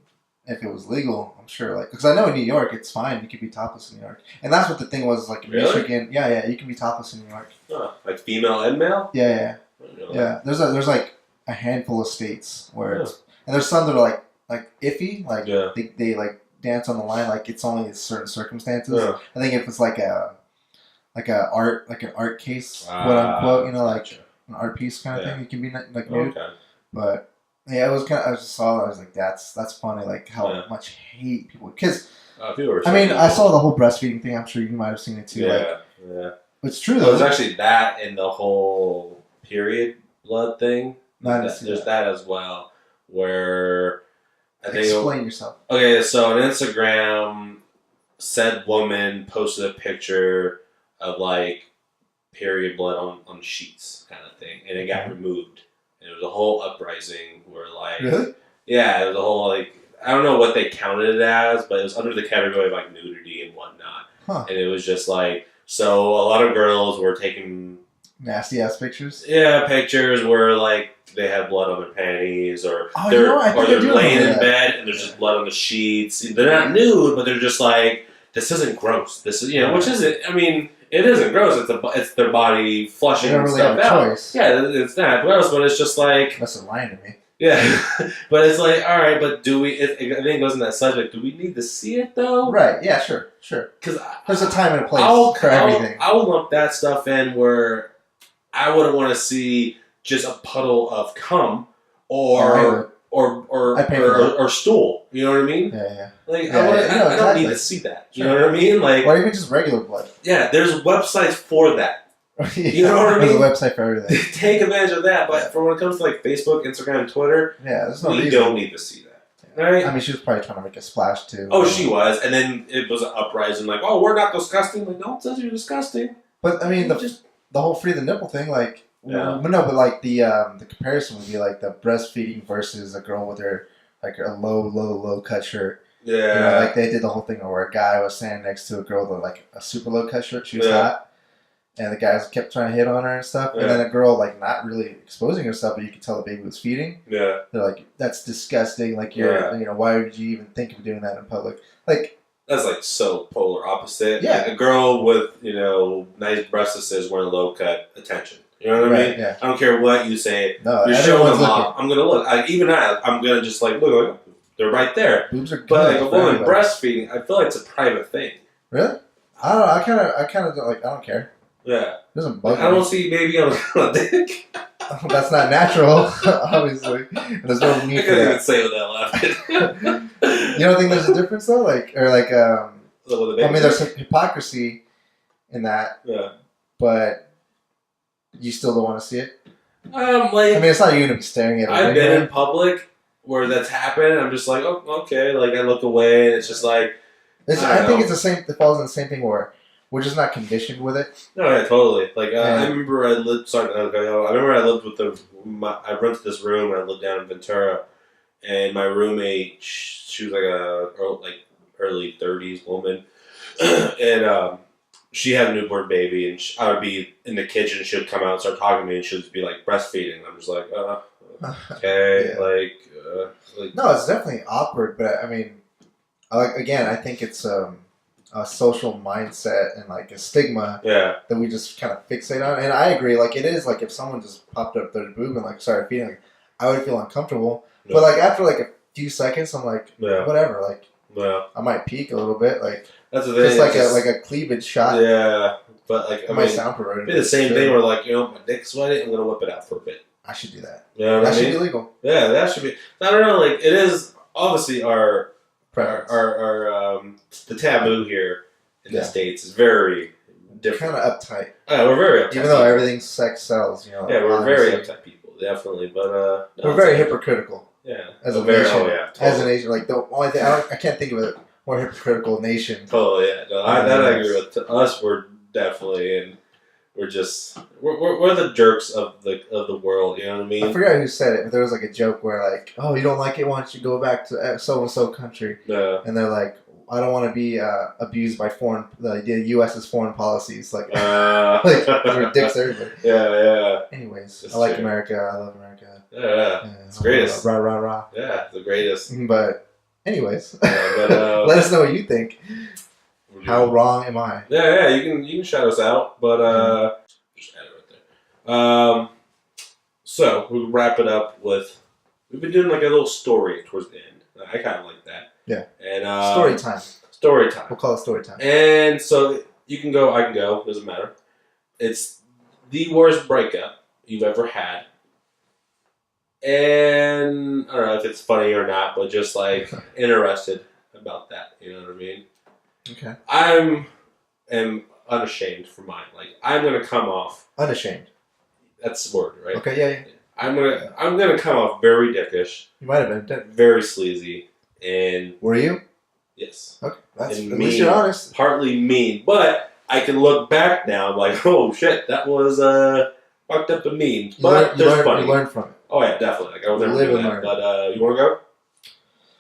if it was legal, I'm sure, like, because I know in New York it's fine. You can be topless in New York, and that's what the thing was. Like in Michigan, yeah, you can be topless in New York. Like female and male. Yeah. There's like a handful of states where, and there's some that are like iffy, like they like dance on the line, like it's only in certain circumstances. Yeah. I think if it's like an art case, quote unquote, you know, like an art piece kind of thing, it can be like nude. Okay. But yeah, it was kind of. I just saw that. I was like, that's funny. Like how much hate people. Because I mean, I saw the whole breastfeeding thing. I'm sure you might have seen it too. Yeah. It's true though. Well, there's actually that in the whole period blood thing. There's that as well, where I think. Explain yourself. Okay, so on Instagram, said woman posted a picture of like period blood on sheets kind of thing, and it got removed. And it was a whole uprising where like, really? Yeah, it was a whole like, I don't know what they counted it as, but it was under the category of like nudity and whatnot. Huh. And it was just like, so a lot of girls were taking nasty ass pictures. Yeah, pictures where like they had blood on their panties, or they're laying in bed and there's just blood on the sheets. They're not nude, but they're just like, this isn't gross. This is, which isn't. I mean, it isn't gross. It's their body flushing stuff out. Choice. Yeah, it's not gross, but it's just like that's lying to me. Yeah, but it's like, all right, but do we? I think it goes in that subject. Do we need to see it though? Right. Yeah. Sure. Because there's a time and a place for everything. I would lump that stuff in where I wouldn't want to see just a puddle of cum or stool. You know what I mean? Yeah. Like I don't need to see that. You know what I mean? Like, or even just regular blood. Yeah, there's websites for that. You know what I mean? There's a website for everything. Take advantage of that, but for when it comes to like Facebook, Instagram, and Twitter, there's no we reason. Don't need to see that. Right? I mean, she was probably trying to make a splash too. Oh, she was, and then it was an uprising, like, "Oh, we're not disgusting." Like, no one says you're disgusting. But I mean, the whole free the nipple thing, like, no, but like the comparison would be like the breastfeeding versus a girl with her like a low cut shirt. Yeah, like they did the whole thing where a guy was standing next to a girl with like a super low cut shirt. She was hot. And the guys kept trying to hit on her and stuff. And then a girl, like, not really exposing herself, but you could tell the baby was feeding. Yeah. They're like, that's disgusting. Like, why would you even think of doing that in public? Like, that's, like, so polar opposite. Yeah. Like, a girl with, nice breasts is wearing low cut attention. You know what I mean? Yeah. I don't care what you say. No, you're showing them off. I'm going to look. I'm going to just, like, look, they're right there. Boobs are good. But, like, a woman breastfeeding, I feel like it's a private thing. Really? I don't know. I kind of, like, I don't care. Yeah. It doesn't bug me. I don't see baby on a dick. That's not natural, obviously. There's no need for that. I couldn't even say what that laughed. You don't think there's a difference though? I mean, there's some hypocrisy in that. Yeah. But you still don't want to see it? I mean, it's not you going to be staring at it. I've been in public where that's happened. I'm just like, oh, okay. Like, I look away and it's just like, I think it's the same. It falls in the same thing where we're just not conditioned with it. No, yeah, totally. Like, I remember I lived. I remember I lived with I rented this room and I lived down in Ventura, and my roommate, she was like early 30s woman, and she had a newborn baby, and I would be in the kitchen, and she would come out and start talking to me, and she would be like breastfeeding. And I'm just like, okay, like. No, it's definitely awkward, but I mean, I think it's a social mindset and like a stigma that we just kind of fixate on. And I agree, like it is like if someone just popped up their boob and like started feeding, like, I would feel uncomfortable. Yeah. But like after like a few seconds, I'm like, whatever, like Well, I might peek a little bit, like that's the thing. just like a cleavage shot. Yeah, but like It might sound perverted. be the same thing where like my dick's sweaty, I'm gonna whip it out for a bit. I should do that. You know what That I mean? should be legal. Yeah, that should be. I don't know. Like it is obviously our the taboo here in the States is very different. Kind of uptight. Yeah, we're very uptight. Even though everything sex sells, Yeah, we're very uptight people, definitely. But we're very hypocritical. Yeah, as a nation. Totally. As a nation, like the only thing I can't think of a more hypocritical nation. Totally, yeah. No, I agree with. To us, we're definitely and we're just we're the jerks of the world. You know what I mean? I forgot who said it, but there was like a joke where like, oh, you don't like it? Why don't you go back to so and so country? Yeah. And they're like, I don't want to be abused by the U.S.'s foreign policies. Like, like we're dicks everybody. Yeah. Anyways, That's I like true. America. I love America. Yeah. It's the greatest. Rah rah rah. Yeah, the greatest. But anyways, but, let us know what you think. How wrong am I? Yeah. You can shout us out, but just add it right there. So we'll wrap it up with we've been doing like a little story towards the end. I kind of like that. Yeah. And story time. Story time. We'll call it story time. And so you can go, I can go. Doesn't matter. It's the worst breakup you've ever had. And I don't know if it's funny or not, but just like interested about that. You know what I mean? Okay. I am unashamed for mine. Like I'm gonna come off unashamed. That's the word, right? Okay, yeah. I'm gonna come off very dickish. You might have been very sleazy, and were you? Yes. Okay, that's and at least you're honest. Partly mean, but I can look back now, like, oh shit, that was fucked up and mean. But there's funny. You learn from it. Oh yeah, definitely. Like I was never live doing and that. learn. But you want to go?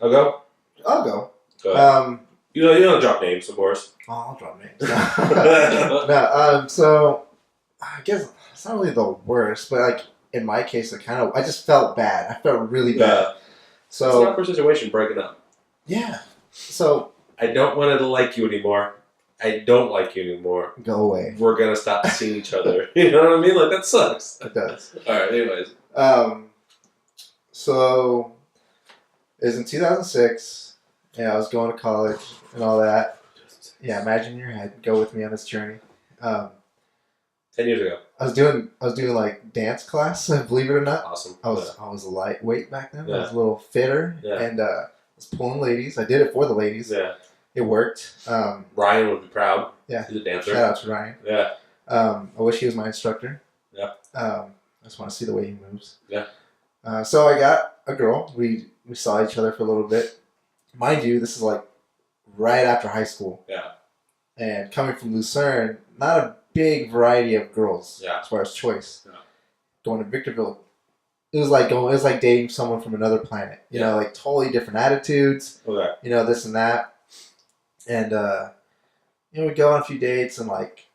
I'll go. I'll go. Go ahead. You don't drop names, of course. Oh, I'll drop names. No. So I guess it's not really the worst, but like in my case, I just felt bad. I felt really bad. So it's an awkward situation breaking up. Yeah. So I don't want to like you anymore. I don't like you anymore. Go away. We're gonna stop seeing each other. You know what I mean? Like that sucks. It does. All right. Anyways. So it was in 2006. Yeah, I was going to college and all that. Yeah, imagine in your head. Go with me on this journey. 10 years ago. I was doing like dance class. Believe it or not. Awesome. I was a lightweight back then. Yeah. I was a little fitter, and I was pulling ladies. I did it for the ladies. Yeah. It worked. Ryan would be proud. Yeah. He's a dancer. Shout out to Ryan. Yeah. I wish he was my instructor. Yeah. I just want to see the way he moves. Yeah. So I got a girl. We saw each other for a little bit. Mind you, this is like right after high school. Yeah. And coming from Lucerne, not a big variety of girls as far as choice. Yeah. Going to Victorville, it was like dating someone from another planet. You know, like totally different attitudes. Okay. You know, this and that. And we go on a few dates and like,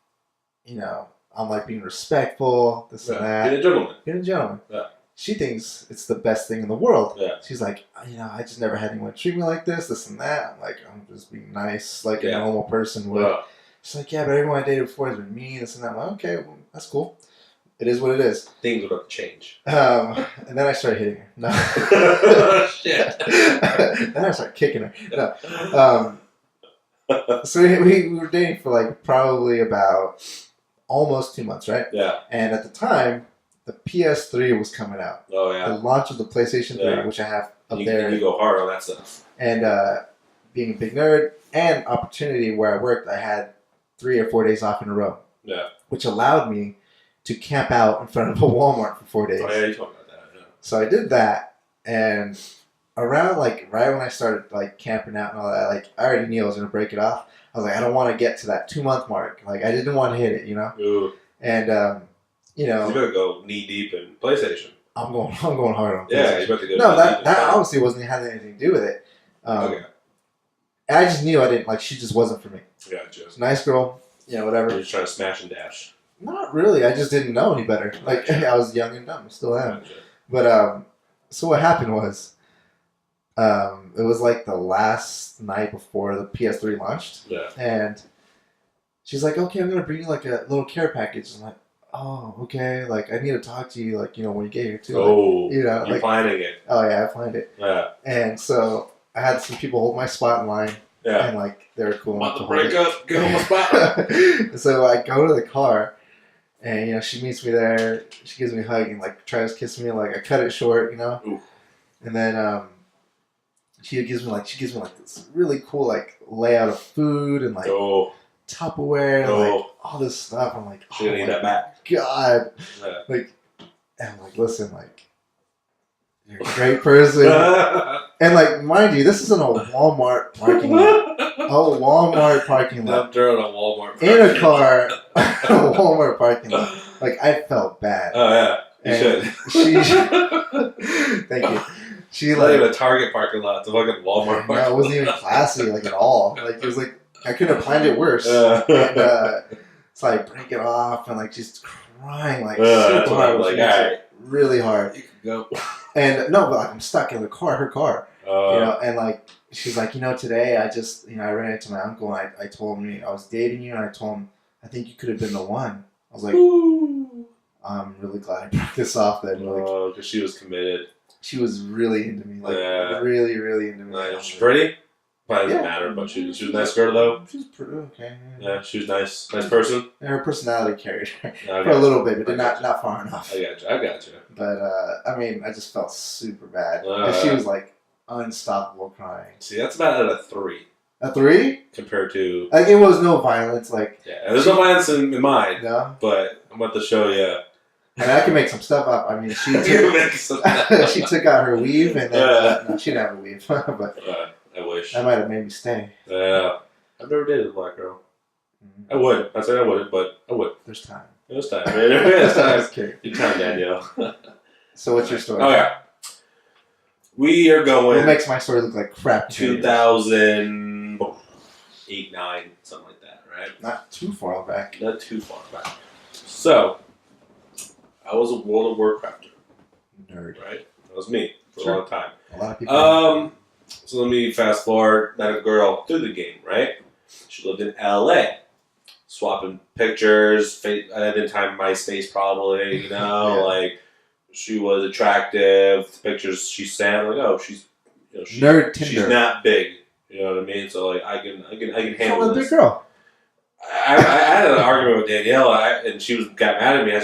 I'm like being respectful, this and that. Being a gentleman. Being a gentleman. Yeah. She thinks it's the best thing in the world. Yeah. She's like, I just never had anyone treat me like this and that. I'm like, I'm just being nice, like a normal person would. Yeah. She's like, yeah, but everyone I dated before has been mean, this and that. I'm like, okay, well, that's cool. It is what it is. Things are about to change. And then I started hitting her. No. Shit. Then I started kicking her. No. So we were dating for like probably about almost 2 months, right? Yeah. And at the time, the PS3 was coming out. Oh yeah. The launch of the PlayStation 3, which I have up there. You go hard on that stuff. And being a big nerd and opportunity where I worked, I had 3 or 4 days off in a row. Yeah. Which allowed me to camp out in front of a Walmart for 4 days. Oh yeah, you talked about that. Yeah. So I did that, and around like right when I started like camping out and all that, like I already knew I was gonna break it off. I was like, I don't want to get to that 2 month mark. Like I didn't want to hit it, Ooh. And you better go knee deep in PlayStation. I'm going hard on PlayStation. Yeah, you better go. No, that obviously wasn't having anything to do with it. Okay. And I just knew I didn't like. She just wasn't for me. Gotcha. Nice girl, whatever. You're just trying to smash and dash. Not really. I just didn't know any better. Like I was young and dumb. Still am. Gotcha. But so what happened was, it was like the last night before the PS3 launched. Yeah. And she's like, "Okay, I'm gonna bring you like a little care package." I'm like, "Oh, okay. Like I need to talk to you. Like when you get here too." Oh. Like, you're planning it. Oh yeah, I planned it. Yeah. And so I had some people hold my spot in line, Yeah. and like they were cool enough About to to hold break it. up. Get on my spot. So I go to the car, and she meets me there. She gives me a hug and like tries to kiss me. Like I cut it short, Ooh. and then she gives me like this really cool like layout of food and like Oh. Tupperware and Oh. like all this stuff. I'm like, She gonna oh eat my that back. God. Yeah. Like, and I'm like, listen, like, you're a great person. And like, mind you, this is in a Walmart parking lot. Oh, Walmart parking lot. Left her in a Walmart. In a car, a Walmart parking lot. Like, I felt bad. Oh yeah, you And should. Thank you. She Not even like, a Target parking lot. It's a fucking Walmart. no, it wasn't even classy like at all. Like it was like I couldn't have planned it worse. Yeah. And it's like break it off, and like she's crying like That's super what I'm hard, like. like, All right, really hard. you can go. And no, but like I'm stuck in the car, her car. And like she's like, today I just I ran into my uncle and I told him I was dating you, and I told him I think you could have been the one. I was like, Ooh. I'm really glad I broke this off then. Like Because she was committed. she was really into me, like Yeah. really, really into me. Nice. She's pretty. Probably doesn't Yeah. matter, but she was a nice girl though. She's pretty okay. Yeah, she was nice. Nice person. And her personality carried her I for a got little bit, but I not far enough. you. I got you. But I mean, I just felt super bad. And she was like unstoppable crying. See, that's about at a 3 A 3? compared to. Like it was no violence. Like Yeah, there's no violence in mine, no. but I'm about to show you. I mean, I can make some stuff up. I mean, she You took, make some- she took out her weave, and then no, she didn't have a weave, but I wish. that might have made me stay. Yeah. I've never dated a black girl. I would. I said I wouldn't, but I would. There's time. It was time. It was time. Just kidding. Your time, Danielle. So what's your story? Oh, yeah. We are going What makes my story look like crap? 2008, 9, something like that, right? Not too far back. Not too far back. So, I was a World of Warcrafter, Nerd. right? That was me for Sure. a long time. A lot of people. So let me fast forward. Met a girl through the game, right? She lived in LA, swapping pictures. At the time, MySpace probably. Yeah. Like she was attractive. The pictures she sent, like, oh, she's Nerd Tinder. She's not big. You know what I mean? So like, I can handle Oh, a this. big girl. I had an argument with Danielle, and she got mad at me. I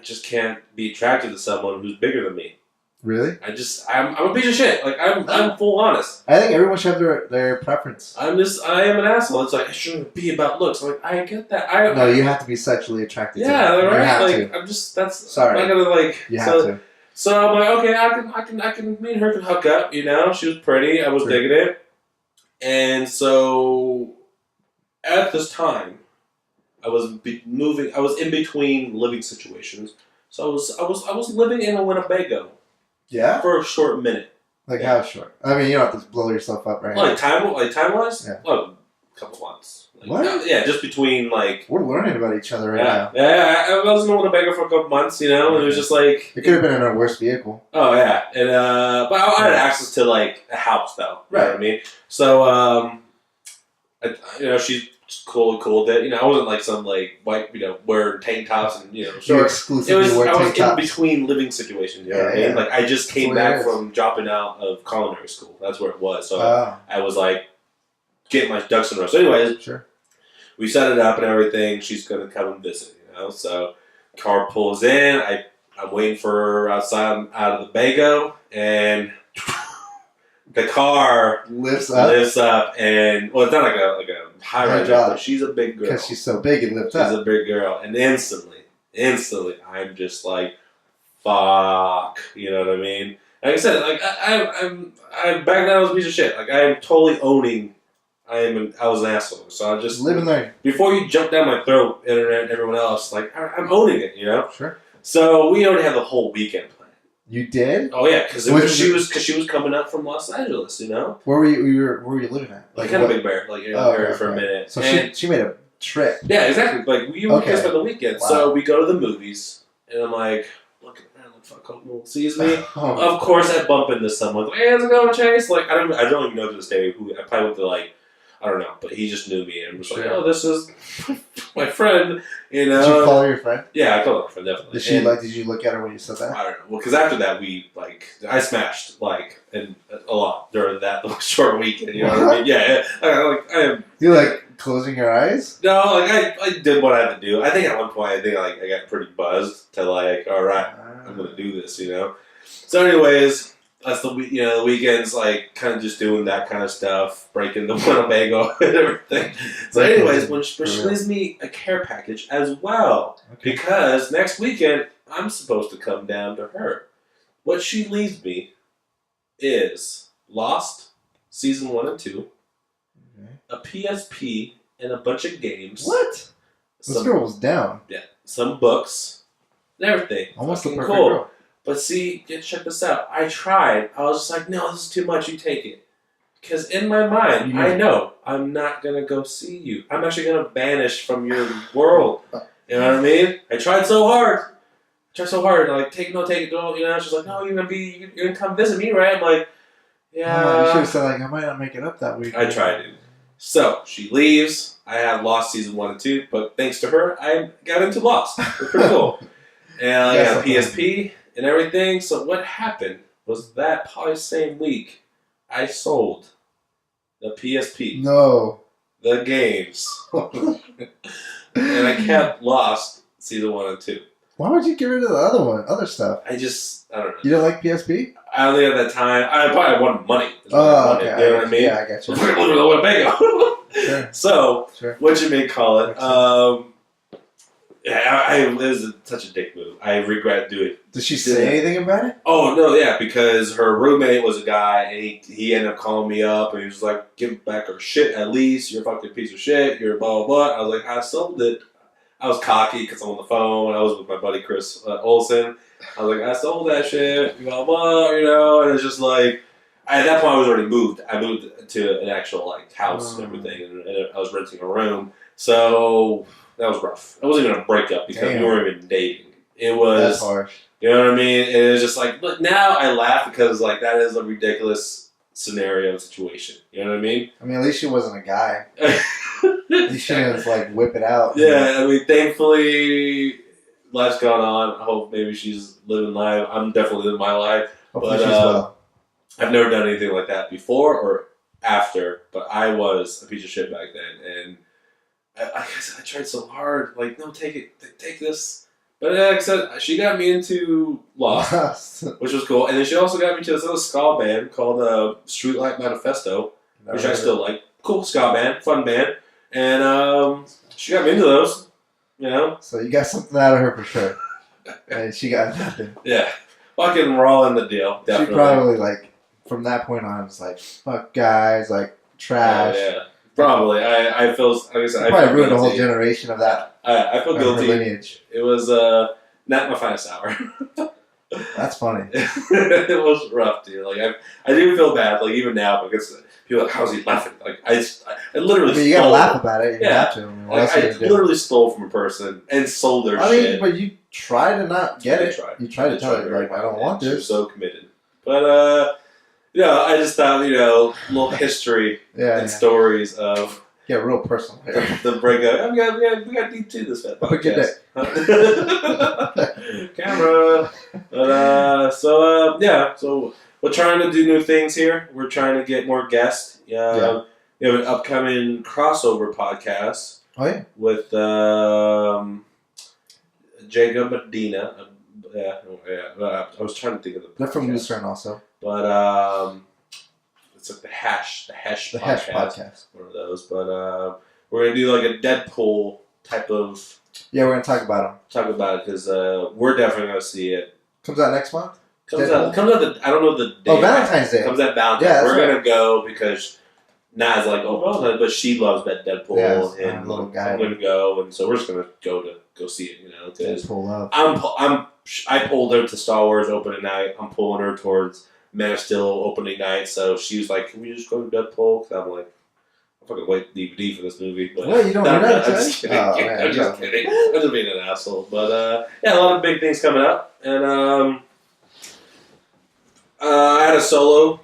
just can't be attracted to someone who's bigger than me. Really? I'm a piece of shit. Like I'm full honest. I think everyone should have their preference. I am an asshole. It's like it shouldn't be about looks. I'm like I get that. No, you have to be sexually attracted to yeah, them. right. You have Like to. I'm just that's Sorry. I'm not gonna like. You have to. So I'm like, okay, I can. Me and her can hook up. She was pretty. I was digging it, and so at this time, I was moving. I was in between living situations. So I was living in a Winnebago. Yeah? For a short minute. Like how short? I mean, you don't have to blow yourself up right now. Like time wise? Yeah. Oh, a couple months. Like, What? Yeah, just between like. We're learning about each other right Yeah, now. yeah. I was in Winnebago for a couple months, and it was just like. It could have been in a worse vehicle. Oh yeah, and but I had access to like a house though. You know what I mean? So she's cool with it. I wasn't like some like white, wearing tank tops and You short. exclusively I wear was tank in tops. between living situations. You know what I Yeah, mean? yeah. Like I just came That's what it back is. from dropping out of culinary school. That's where it was. So Oh, I was like getting my ducks in a row. So anyways, sure. we set it up and everything. She's gonna come and visit. So car pulls in. I'm waiting for her outside out of the Bago, and the car Lifts up lifts up, and it's not like a high rise, Hydraulic. but she's a big girl. because she's so big and lifts She's up. a big girl, and instantly, I'm just like, fuck, you know what I mean? Like I said, like I'm back then I was a piece of shit. Like I am totally owning. I was an asshole. So I just Live and learn. before you jump down my throat, internet, and everyone else, like I'm owning it, Sure. So we already had the whole weekend planned. You did? Oh yeah, because she was coming up from Los Angeles, Where were you living at? like kind of Big Bear, like area for a minute. So and she made a trip. yeah, exactly. Like we were Okay. gonna spend the weekend, Wow. so we go to the movies, and I'm like, look at man, like fuck, hope no one sees me. Oh, Of course, I bump into someone. Like, hey, how's it going, Chase? Like I don't even know to this day who I probably went to like. I don't know, but he just knew me and was like, Sure. "Oh, this is my friend." You know. Did you call her your friend? Yeah, I called her friend definitely. Did she Did you look at her when you said that? I don't know. Well, because after that I smashed and a lot during that short weekend. You know what I mean? Yeah. I You like closing your eyes? no, I did what I had to do. I think at one point I got pretty buzzed to like, all right, I'm gonna do this. You know. So, anyways, that's the weekends like kind of just doing that kind of stuff, breaking the Winnebago and everything. So, anyways, when she leaves me a care package as well, because next weekend I'm supposed to come down to her. What she leaves me is Lost season 1 and 2, a PSP, and a bunch of games. What? This girl was down. Yeah, some books, and everything. Almost the Fucking perfect cool. girl. But see, check this out. I tried. I was just like, no, this is too much. You take it. Because in my mind, I know I'm not going to go see you. I'm actually going to vanish from your world. You know what I mean? I tried so hard. Like, take it, don't. You know, she's like, no, you're going to come visit me, right? I'm like, yeah. You should have said, like, I might not make it up that week. I tried to. So, she leaves. I have Lost season 1 and 2. But thanks to her, I got into Lost. It's pretty cool. And I got a PSP. And everything. So what happened was that probably same week, I sold the PSP, the games, and I kept Lost season 1 and 2. Why would you get rid of the other stuff? I don't know. You don't like PSP? I only at that time. I probably wanted money. Oh, okay. You know what I mean? Yeah, I got you. Sure. So, Sure. what you may call it? Yeah, it was such a dick move. I regret doing it. Did she say anything about it? Oh, no, yeah, because her roommate was a guy, and he ended up calling me up, and he was like, give back her shit at least. You're a fucking piece of shit. You're blah, blah, blah. I was like, I sold it. I was cocky because I'm on the phone. I was with my buddy Chris Olsen. I was like, I sold that shit, blah, blah, you know, and it's just like, at that point I was already moved. I moved to an actual, like, house and everything, and I was renting a room. So that was rough. It wasn't even a breakup because we weren't even dating. It was. That's harsh. You know what I mean? And it was just like, but now I laugh because like that is a ridiculous scenario situation. You know what I mean? I mean, at least she wasn't a guy. At least she didn't like whip it out. Yeah, I mean, thankfully, life's gone on. I hope maybe she's living life. I'm definitely living my life. Hopefully But she's well. I've never done anything like that before or after. But I was a piece of shit back then, and I tried so hard. Like, no, take it, take this. But like I said, she got me into Lost, which was cool. And then she also got me to this other ska band called Streetlight Manifesto, which I still like. Cool ska band, fun band. And she got me into those, you know. So you got something out of her for sure. And she got nothing. Yeah. Fucking raw in the deal, definitely. She probably, like, from that point on, was like, fuck guys, like, trash. Yeah. Probably. I feel, like I said, I probably feel ruined a guilty. whole generation of that. I feel guilty. Lineage. It was not my finest hour. That's funny. It was rough, dude. Like I do feel bad. Like even now, because people are like, how's he laughing? Like I literally. I mean, you gotta laugh about it. You have to. I mean, what else I are you gonna do? literally stole from a person and sold their shit. I mean, but you try to not get it. You try to tell her, like, I don't want She was this. so committed. But I just thought, little history and stories of. Get real personal here. The breakup. We got deep to this podcast. Camera. But, so we're trying to do new things here. We're trying to get more guests. We have an upcoming crossover podcast. Oh, yeah? With Jacob Medina. I was trying to think of the podcast. They're from Lucerne also. But it's like the Hash podcast. One of those. But we're going to do like a Deadpool type of... Yeah, we're going to talk about it because we're definitely going to see it. Comes out next month? Comes out I don't know the date. Oh, Valentine's Day. Comes out Valentine's. Yeah, we're going to go because Na's like, Valentine's, but she loves that Deadpool. Yeah, and little guy. I'm going to go, and so we're just going to go see it, because Deadpool I love. pulled her to Star Wars opening night. I'm pulling her towards Man of Steel opening night, so she was like, "Can we just go to Deadpool?" Because I'm like, "I'm fucking wait DVD for this movie." But what, you don't I'm know that? just kidding. Oh, man, I'm just kidding. I'm just being an asshole. But a lot of big things coming up, and I had a solo.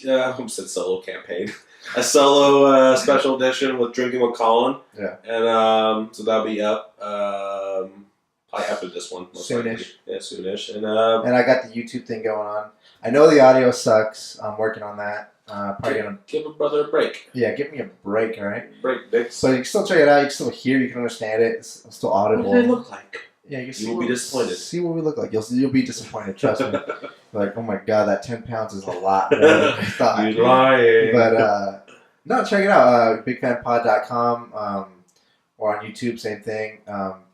I almost said solo campaign. a solo special edition with Drinking with Colin. Yeah. And so that'll be up probably after this one. Most likely. Soonish. Yeah, soonish. And I got the YouTube thing going on. I know the audio sucks. I'm working on that. Probably gonna give a brother a break. Yeah, give me a break, all right? Break, Dick. So you can still check it out. You can still hear. You can understand it. It's still audible. What do they look like? Yeah, you will be disappointed. See what we look like. You'll be disappointed. Trust me. You're like, oh my god, that 10 pounds is a lot more than I thought. You're lying. But no, check it out. BigFanPod.com or on YouTube, same thing.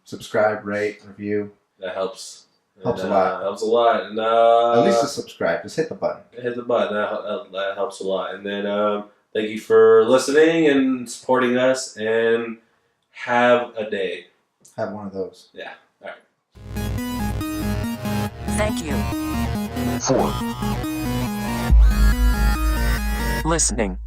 Subscribe, rate, review. That helps. Helps a lot. Helps a lot. And at least just subscribe. Just hit the button. Hit the button. That helps a lot. And then thank you for listening and supporting us. And have a day. Have one of those. Yeah. All right. Thank you For listening.